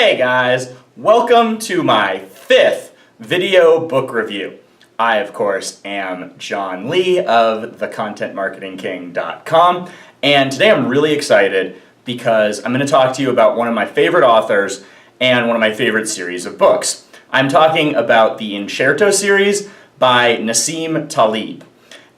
Hey guys, welcome to my 5th video book review. I, of course, am Jon Lee of thecontentmarketingking.com, and today I'm really excited because I'm going to talk to you about one of my favorite authors and one of my favorite series of books. I'm talking about the Incerto series by Nassim Taleb.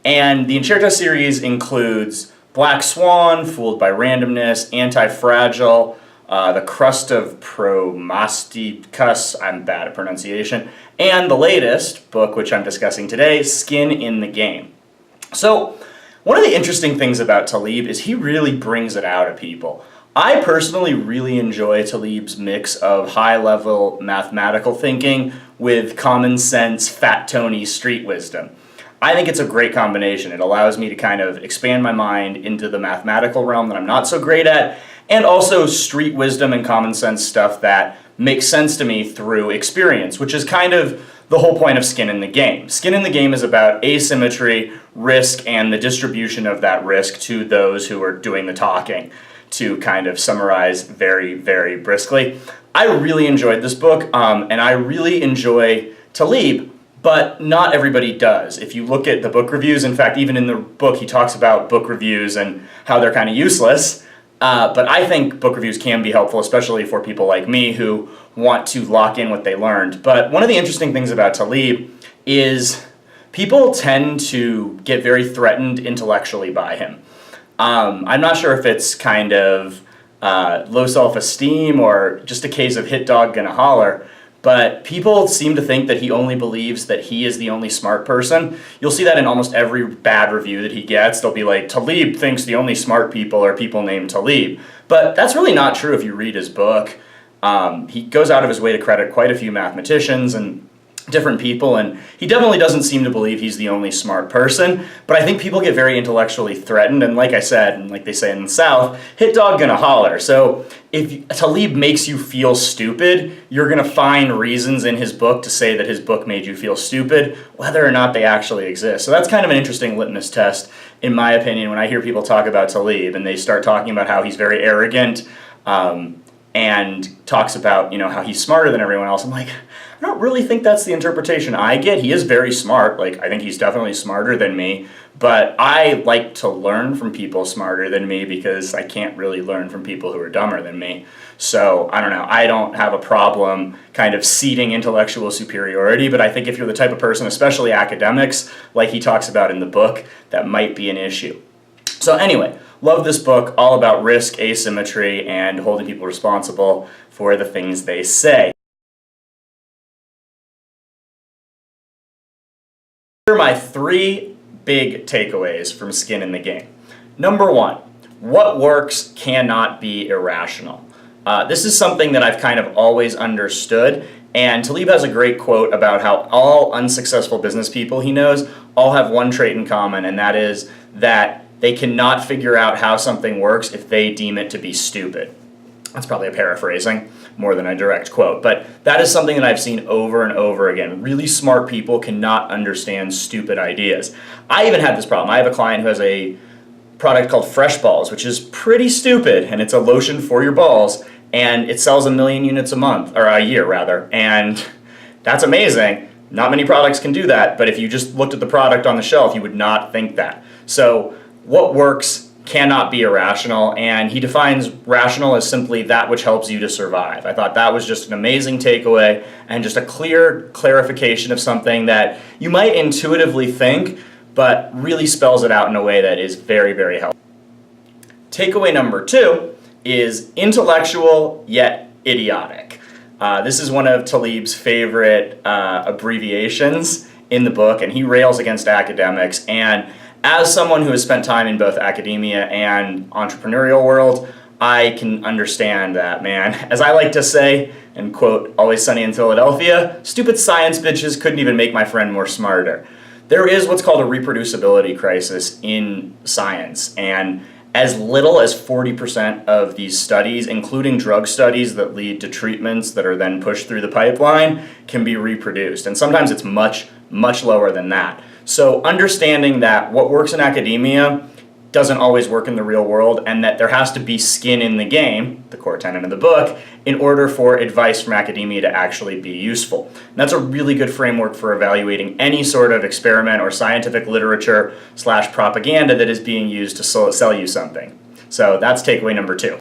And the Incerto series includes Black Swan, Fooled by Randomness, Anti-Fragile, The Crust of Promasticus, I'm bad at pronunciation, and the latest book, which I'm discussing today, Skin in the Game. So, one of the interesting things about Taleb is he really brings it out of people. I personally really enjoy Taleb's mix of high-level mathematical thinking with common sense, fat Tony street wisdom. I think it's a great combination. It allows me to kind of expand my mind into the mathematical realm that I'm not so great at, and also street wisdom and common sense stuff that makes sense to me through experience, which is kind of the whole point of Skin in the Game. Skin in the Game is about asymmetry, risk, and the distribution of that risk to those who are doing the talking, to kind of summarize very, very briskly. I really enjoyed this book, and I really enjoy Taleb, but not everybody does. If you look at the book reviews, in fact, even in the book he talks about book reviews and how they're kind of useless, but I think book reviews can be helpful, especially for people like me who want to lock in what they learned. But one of the interesting things about Taleb is people tend to get very threatened intellectually by him. I'm not sure if it's kind of low self-esteem or just a case of hit dog gonna holler, but people seem to think that he only believes that he is the only smart person. You'll see that in almost every bad review that he gets. They'll be like, Taleb thinks the only smart people are people named Taleb. But that's really not true if you read his book. He goes out of his way to credit quite a few mathematicians and different people, and he definitely doesn't seem to believe he's the only smart person, but I think people get very intellectually threatened, and like I said, and like they say in the South, hit dog gonna holler. So if Taleb makes you feel stupid, you're gonna find reasons in his book to say that his book made you feel stupid, whether or not they actually exist. So that's kind of an interesting litmus test, in my opinion, when I hear people talk about Taleb, and they start talking about how he's very arrogant, and talks about, how he's smarter than everyone else. I'm like, I don't really think that's the interpretation I get. He is very smart. Like, I think he's definitely smarter than me, but I like to learn from people smarter than me because I can't really learn from people who are dumber than me. So, I don't know. I don't have a problem kind of ceding intellectual superiority, but I think if you're the type of person, especially academics, like he talks about in the book, that might be an issue. So anyway, love this book, all about risk, asymmetry, and holding people responsible for the things they say. Here are my 3 big takeaways from Skin in the Game. Number 1, what works cannot be irrational. This is something that I've kind of always understood, and Taleb has a great quote about how all unsuccessful business people he knows all have one trait in common, and that is that they cannot figure out how something works if they deem it to be stupid. That's probably a paraphrasing more than a direct quote, but that is something that I've seen over and over again. Really smart people cannot understand stupid ideas. I even had this problem. I have a client who has a product called Fresh Balls, which is pretty stupid, and it's a lotion for your balls, and it sells 1 million units a year rather, and that's amazing. Not many products can do that, but if you just looked at the product on the shelf, you would not think that. So what works cannot be irrational, and he defines rational as simply that which helps you to survive. I thought that was just an amazing takeaway and just a clear clarification of something that you might intuitively think, but really spells it out in a way that is very, very helpful. Takeaway number 2 is intellectual yet idiotic. This is one of Taleb's favorite abbreviations in the book, and he rails against academics, and as someone who has spent time in both academia and entrepreneurial world, I can understand that, man. As I like to say, and quote Always Sunny in Philadelphia, stupid science bitches couldn't even make my friend more smarter. There is what's called a reproducibility crisis in science, and as little as 40% of these studies, including drug studies that lead to treatments that are then pushed through the pipeline, can be reproduced. And sometimes it's much, much lower than that. So understanding that what works in academia doesn't always work in the real world, and that there has to be skin in the game, the core tenet of the book, in order for advice from academia to actually be useful. And that's a really good framework for evaluating any sort of experiment or scientific literature / propaganda that is being used to sell you something. So that's takeaway number 2.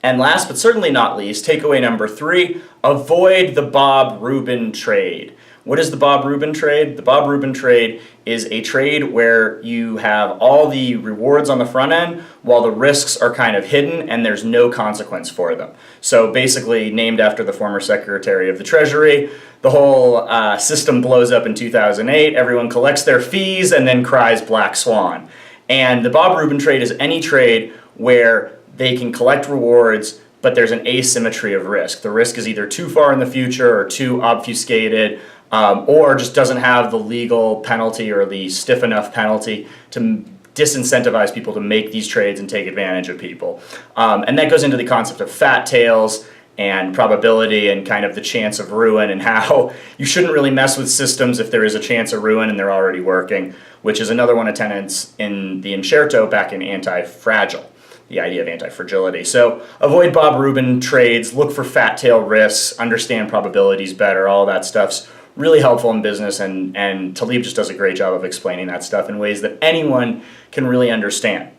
And last but certainly not least, takeaway number 3, avoid the Bob Rubin trade. What is the Bob Rubin trade? The Bob Rubin trade is a trade where you have all the rewards on the front end while the risks are kind of hidden and there's no consequence for them. So basically, named after the former Secretary of the Treasury, the whole system blows up in 2008, everyone collects their fees and then cries black swan. And the Bob Rubin trade is any trade where they can collect rewards, but there's an asymmetry of risk. The risk is either too far in the future or too obfuscated, or just doesn't have the legal penalty or the stiff enough penalty to disincentivize people to make these trades and take advantage of people. And that goes into the concept of fat tails and probability and kind of the chance of ruin, and how you shouldn't really mess with systems if there is a chance of ruin and they're already working, which is another one of tenets in the Incerto back in Anti-Fragile, the idea of anti-fragility. So avoid Bob Rubin trades, look for fat tail risks, understand probabilities better, all that stuff's really helpful in business, and Taleb just does a great job of explaining that stuff in ways that anyone can really understand.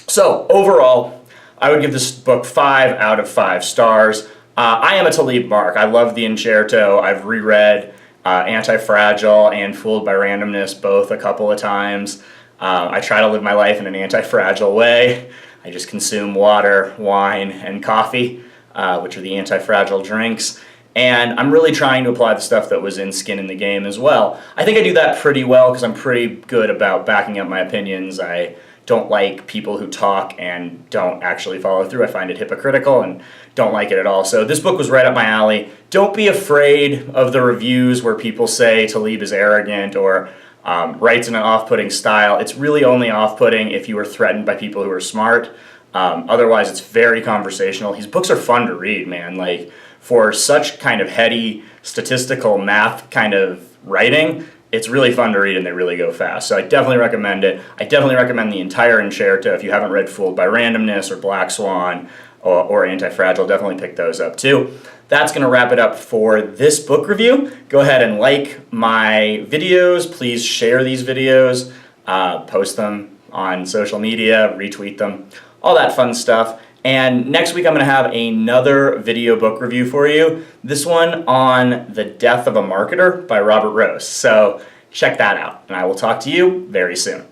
So overall, I would give this book 5 out of 5 stars. I am a Taleb mark. I love the Incerto. I've reread Anti-Fragile and Fooled by Randomness both a couple of times. I try to live my life in an anti-fragile way. I just consume water, wine, and coffee, which are the anti-fragile drinks. And I'm really trying to apply the stuff that was in Skin in the Game as well. I think I do that pretty well because I'm pretty good about backing up my opinions. I don't like people who talk and don't actually follow through. I find it hypocritical and don't like it at all. So this book was right up my alley. Don't be afraid of the reviews where people say Taleb is arrogant or writes in an off-putting style. It's really only off-putting if you are threatened by people who are smart. Otherwise, it's very conversational. His books are fun to read, man. Like, for such kind of heady, statistical, math kind of writing, it's really fun to read and they really go fast. So I definitely recommend it. I definitely recommend the entire Incerto. If you haven't read Fooled by Randomness or Black Swan or Anti-Fragile, definitely pick those up too. That's going to wrap it up for this book review. Go ahead and like my videos. Please share these videos, post them on social media, retweet them, all that fun stuff. And next week I'm going to have another video book review for you. This one on The Death of a Marketer by Robert Rose. So check that out, and I will talk to you very soon.